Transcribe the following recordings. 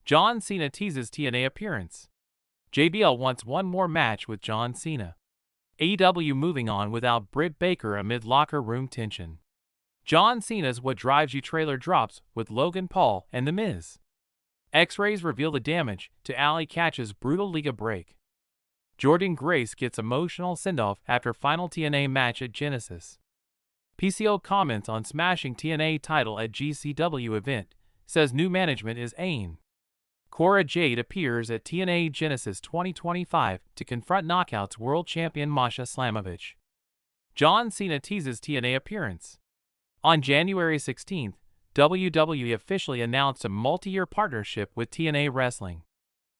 John Cena teases TNA appearance. JBL wants one more match with John Cena. AEW moving on without Britt Baker amid locker room tension. John Cena's What Drives You trailer drops with Logan Paul and The Miz. X-rays reveal the damage to Allie Katch's brutal Lega break. Jordynne Grace gets emotional sendoff after final TNA match at Genesis. PCO comments on smashing TNA title at GCW event, says new management is Ehhhnn. Cora Jade appears at TNA Genesis 2025 to confront Knockouts World Champion Masha Slamovich. John Cena teases TNA appearance. On January 16th, WWE officially announced a multi-year partnership with TNA Wrestling.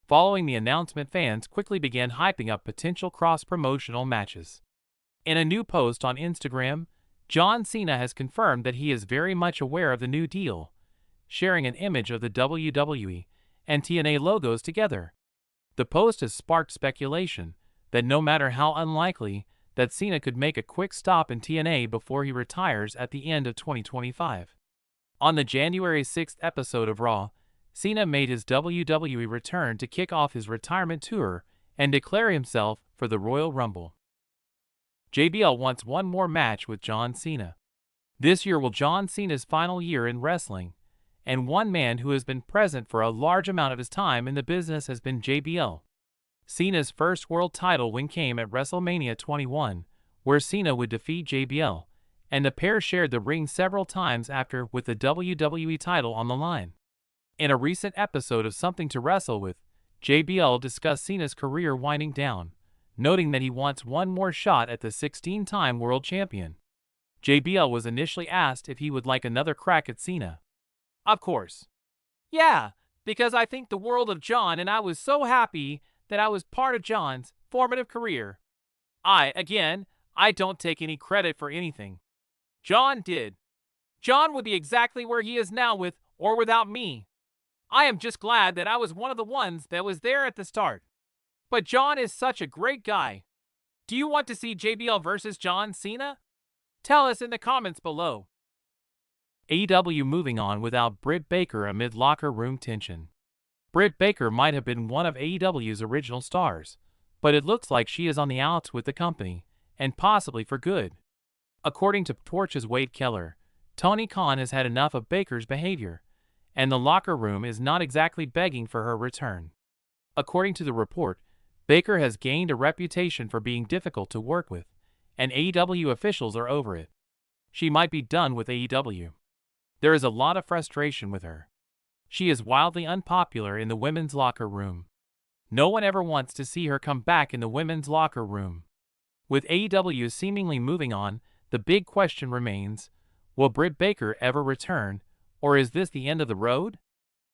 Following the announcement, fans quickly began hyping up potential cross-promotional matches. In a new post on Instagram, John Cena has confirmed that he is very much aware of the new deal, sharing an image of the WWE and TNA logos together. The post has sparked speculation that no matter how unlikely, that Cena could make a quick stop in TNA before he retires at the end of 2025. On the January 6th episode of Raw, Cena made his WWE return to kick off his retirement tour and declare himself for the Royal Rumble. JBL wants one more match with John Cena. This year will John Cena's final year in wrestling, and one man who has been present for a large amount of his time in the business has been JBL. Cena's first world title win came at WrestleMania 21, where Cena would defeat JBL, and the pair shared the ring several times after with the WWE title on the line. In a recent episode of Something to Wrestle With, JBL discussed Cena's career winding down, noting that he wants one more shot at the 16-time world champion. JBL was initially asked if he would like another crack at Cena. Of course. Yeah, because I think the world of John and I was so happy that I was part of John's formative career. I don't take any credit for anything John did. John would be exactly where he is now with or without me. I am just glad that I was one of the ones that was there at the start. But John is such a great guy. Do you want to see JBL versus John Cena? Tell us in the comments below. AEW moving on without Britt Baker amid locker room tension. Britt Baker might have been one of AEW's original stars, but it looks like she is on the outs with the company, and possibly for good. According to Torch's Wade Keller, Tony Khan has had enough of Baker's behavior, and the locker room is not exactly begging for her return. According to the report, Baker has gained a reputation for being difficult to work with, and AEW officials are over it. She might be done with AEW. There is a lot of frustration with her. She is wildly unpopular in the women's locker room. No one ever wants to see her come back in the women's locker room. With AEW seemingly moving on, the big question remains, will Britt Baker ever return, or is this the end of the road?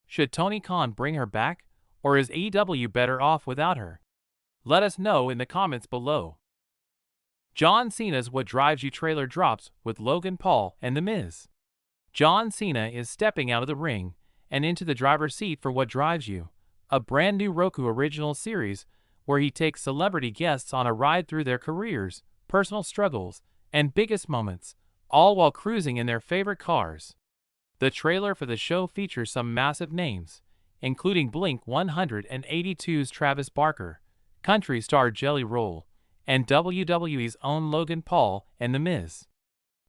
Should Tony Khan bring her back, or is AEW better off without her? Let us know in the comments below. John Cena's What Drives You trailer drops with Logan Paul and The Miz. John Cena is stepping out of the ring and into the driver's seat for What Drives You, a brand new Roku original series where he takes celebrity guests on a ride through their careers, personal struggles, and biggest moments, all while cruising in their favorite cars. The trailer for the show features some massive names, including Blink-182's Travis Barker, country star Jelly Roll, and WWE's own Logan Paul and The Miz.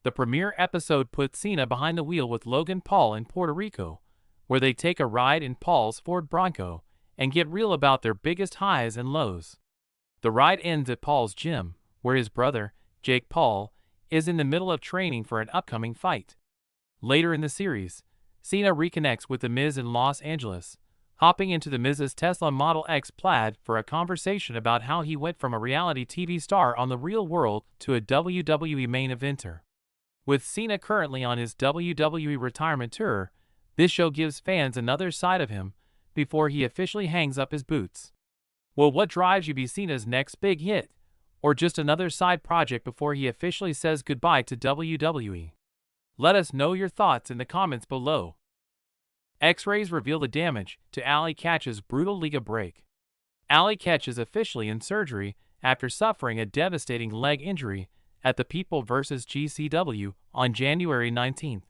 The premiere episode puts Cena behind the wheel with Logan Paul in Puerto Rico, where they take a ride in Paul's Ford Bronco and get real about their biggest highs and lows. The ride ends at Paul's gym, where his brother, Jake Paul, is in the middle of training for an upcoming fight. Later in the series, Cena reconnects with The Miz in Los Angeles, hopping into The Miz's Tesla Model X Plaid for a conversation about how he went from a reality TV star on the real world to a WWE main eventer. With Cena currently on his WWE retirement tour, this show gives fans another side of him before he officially hangs up his boots. Will What Drives You be Cena's next big hit, or just another side project before he officially says goodbye to WWE? Let us know your thoughts in the comments below. X-rays reveal the damage to Allie Katch's brutal Lega break. Allie Katch is officially in surgery after suffering a devastating leg injury at the People vs. GCW on January 19th.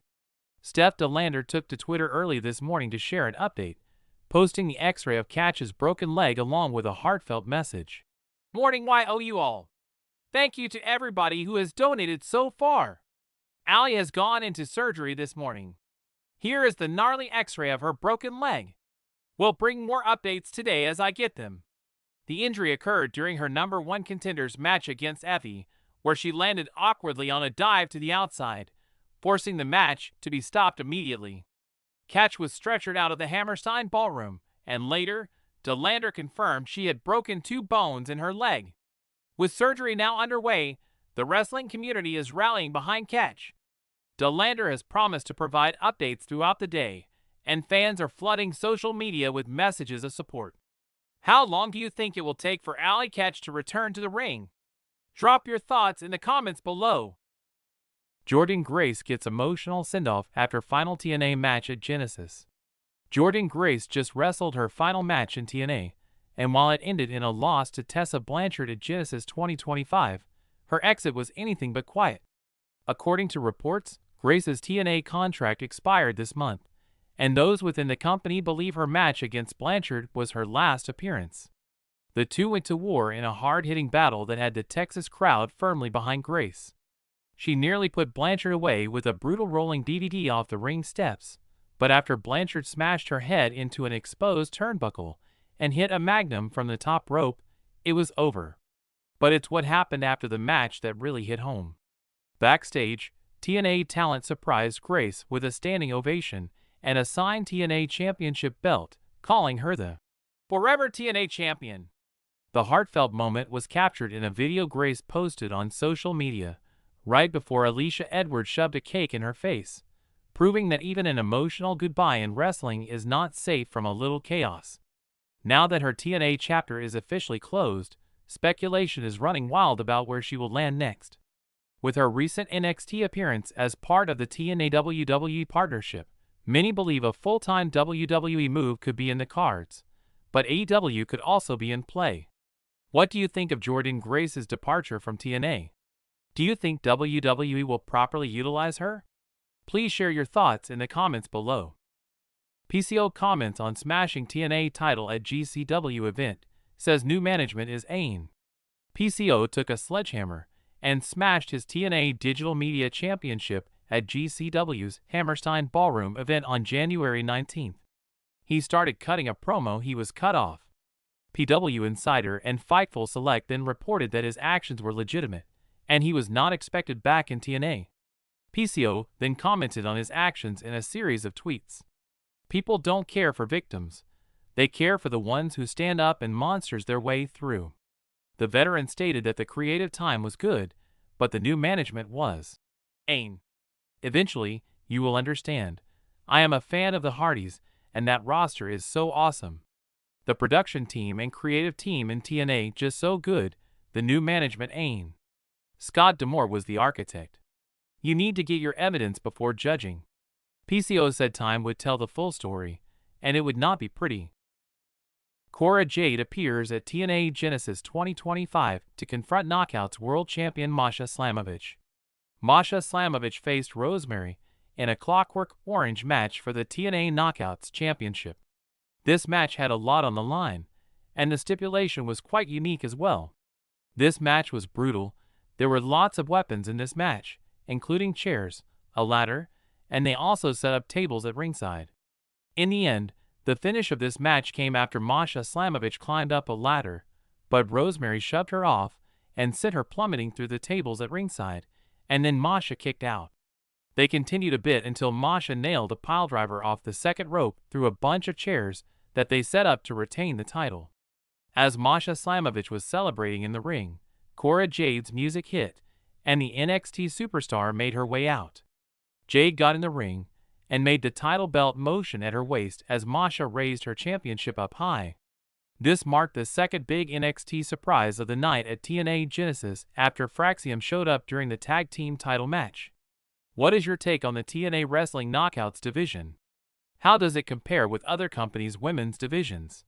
Steph DeLander took to Twitter early this morning to share an update, posting the x-ray of Katch's broken leg along with a heartfelt message. Morning you all. Thank you to everybody who has donated so far. Allie has gone into surgery this morning. Here is the gnarly x-ray of her broken leg. We'll bring more updates today as I get them. The injury occurred during her number 1 contenders match against Ehhhnn, where she landed awkwardly on a dive to the outside, forcing the match to be stopped immediately. Katch was stretchered out of the Hammerstein ballroom, and later, DeLander confirmed she had broken 2 bones in her leg. With surgery now underway, the wrestling community is rallying behind Katch. DeLander has promised to provide updates throughout the day, and fans are flooding social media with messages of support. How long do you think it will take for Allie Katch to return to the ring? Drop your thoughts in the comments below. Jordynne Grace gets emotional send-off after final TNA match at Genesis. Jordynne Grace just wrestled her final match in TNA, and while it ended in a loss to Tessa Blanchard at Genesis 2025, her exit was anything but quiet. According to reports, Grace's TNA contract expired this month, and those within the company believe her match against Blanchard was her last appearance. The two went to war in a hard-hitting battle that had the Texas crowd firmly behind Grace. She nearly put Blanchard away with a brutal rolling DDT off the ring steps, but after Blanchard smashed her head into an exposed turnbuckle and hit a magnum from the top rope, it was over. But it's what happened after the match that really hit home. Backstage, TNA talent surprised Grace with a standing ovation and a signed TNA Championship belt, calling her the Forever TNA Champion. The heartfelt moment was captured in a video Grace posted on social media, right before Alicia Edwards shoved a cake in her face, proving that even an emotional goodbye in wrestling is not safe from a little chaos. Now that her TNA chapter is officially closed, speculation is running wild about where she will land next. With her recent NXT appearance as part of the TNA WWE partnership, many believe a full-time WWE move could be in the cards, but AEW could also be in play. What do you think of Jordynne Grace's departure from TNA? Do you think WWE will properly utilize her? Please share your thoughts in the comments below. PCO comments on smashing TNA title at GCW event, says new management is Ehhhnn. PCO took a sledgehammer and smashed his TNA Digital Media Championship at GCW's Hammerstein Ballroom event on January 19th. He started cutting a promo he was cut off. PW Insider and Fightful Select then reported that his actions were legitimate, and he was not expected back in TNA. PCO then commented on his actions in a series of tweets. People don't care for victims. They care for the ones who stand up and monsters their way through. The veteran stated that the creative time was good, but the new management was Ehhhnn. Eventually, you will understand. I am a fan of the Hardys, and that roster is so awesome. The production team and creative team in TNA just so good, the new management Ehhnnn. Scott D'Amore was the architect. You need to get your evidence before judging. PCO said time would tell the full story, and it would not be pretty. Cora Jade appears at TNA Genesis 2025 to confront Knockouts World Champion Masha Slamovich. Masha Slamovich faced Rosemary in a Clockwork Orange match for the TNA Knockouts Championship. This match had a lot on the line, and the stipulation was quite unique as well. This match was brutal. There were lots of weapons in this match, including chairs, a ladder, and they also set up tables at ringside. In the end, the finish of this match came after Masha Slamovich climbed up a ladder, but Rosemary shoved her off and sent her plummeting through the tables at ringside, and then Masha kicked out. They continued a bit until Masha nailed a piledriver off the second rope through a bunch of chairs that they set up to retain the title. As Masha Slamovich was celebrating in the ring, Cora Jade's music hit, and the NXT superstar made her way out. Jade got in the ring and made the title belt motion at her waist as Masha raised her championship up high. This marked the second big NXT surprise of the night at TNA Genesis after Fraxium showed up during the tag team title match. What is your take on the TNA Wrestling Knockouts division? How does it compare with other companies' women's divisions?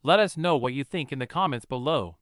Let us know what you think in the comments below.